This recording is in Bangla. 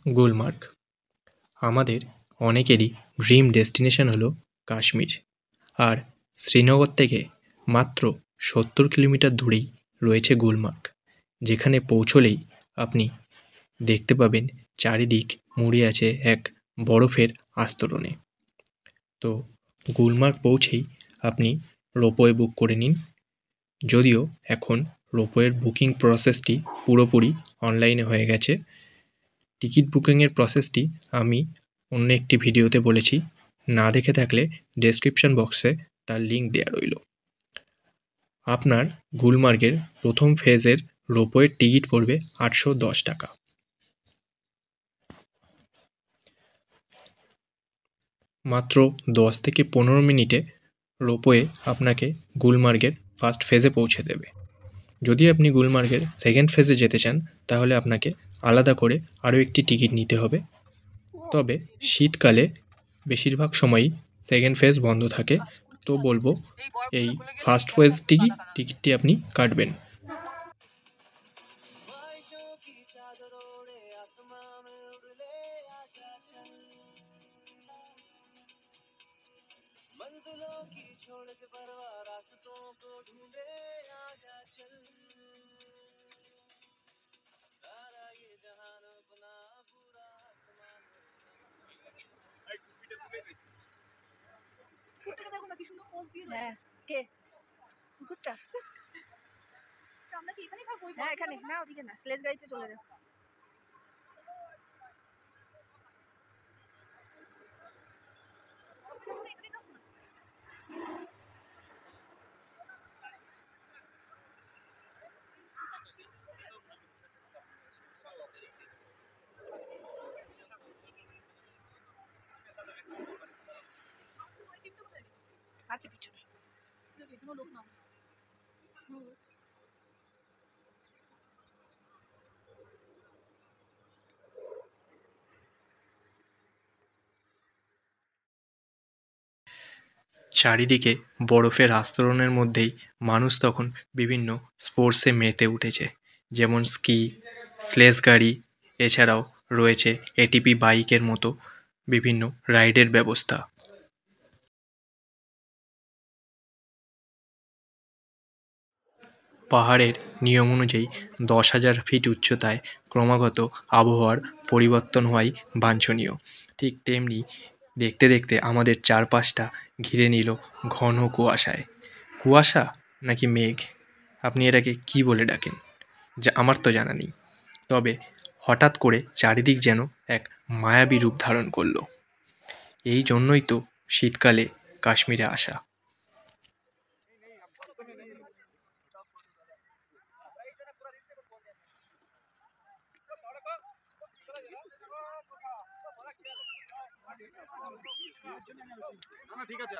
গুলমার্গ আমাদের অনেকেরই ড্রিম ডেস্টিনেশন হলো কাশ্মীর। আর শ্রীনগর থেকে মাত্র 70 কিলোমিটার দূরেই রয়েছে গুলমার্গ, যেখানে পৌঁছলেই আপনি দেখতে পাবেন চারিদিক মুড়ে আছে এক বরফের আস্তরণে। তো গুলমার্গ পৌঁছেই আপনি রোপওয়ে বুক করে নিন। যদিও এখন রোপওয়ের বুকিং প্রসেসটি পুরোপুরি অনলাইনে হয়ে গেছে। টিকিট বুকিংয়ের প্রসেসটি আমি অন্য একটি ভিডিওতে বলেছি, না দেখে থাকলে ডেসক্রিপশন বক্সে তার লিঙ্ক দেওয়া রইল। আপনার গুলমার্গের প্রথম ফেজের রোপওয়ের টিকিট পড়বে 810 টাকা। মাত্র 10 থেকে 15 মিনিটে রোপওয়ে আপনাকে গুলমার্গের ফার্স্ট ফেজে পৌঁছে দেবে। যদি আপনি গুলমার্গের সেকেন্ড ফেজে যেতে চান তাহলে আপনাকে আলাদা করে আরও একটি টিকিট নিতে হবে। তবে শীতকালে বেশিরভাগ সময়ই সেকেন্ড ফেজ বন্ধ থাকে, তো বলবো এই ফার্স্ট ফেজ টিকিটটি আপনি কাটবেন। হ্যাঁ, কে কুকুরটা? আমরা কি এখানে থাকবো? হ্যাঁ, এখানে না, ওদিকে না, স্লেজ গাড়িতে চলে যাও। আছে পিছনে লোক না। চারিদিকে বরফের আস্তরণের মধ্যেই মানুষ তখন বিভিন্ন স্পোর্টসে মেতে উঠেছে, যেমন স্কি, স্লেজ গাড়ি, এছাড়াও রয়েছে এটিপি বাইকের মতো বিভিন্ন রাইডের ব্যবস্থা। পাহাড়ের নিয়ম অনুযায়ী 10,000 ফিট উচ্চতায় ক্রমাগত আবহাওয়ার পরিবর্তন হওয়াই বাঞ্ছনীয়। ঠিক তেমনি দেখতে দেখতে আমাদের চারপাশটা ঘিরে নিল ঘন কুয়াশায়। কুয়াশা নাকি মেঘ, আপনি এটাকে কী বলে ডাকেন যা আমার তো জানা নেই। তবে হঠাৎ করে চারিদিক যেন এক মায়াবী রূপ ধারণ করলো। এই জন্যই তো শীতকালে কাশ্মীরে আসা। ঠিক আছে।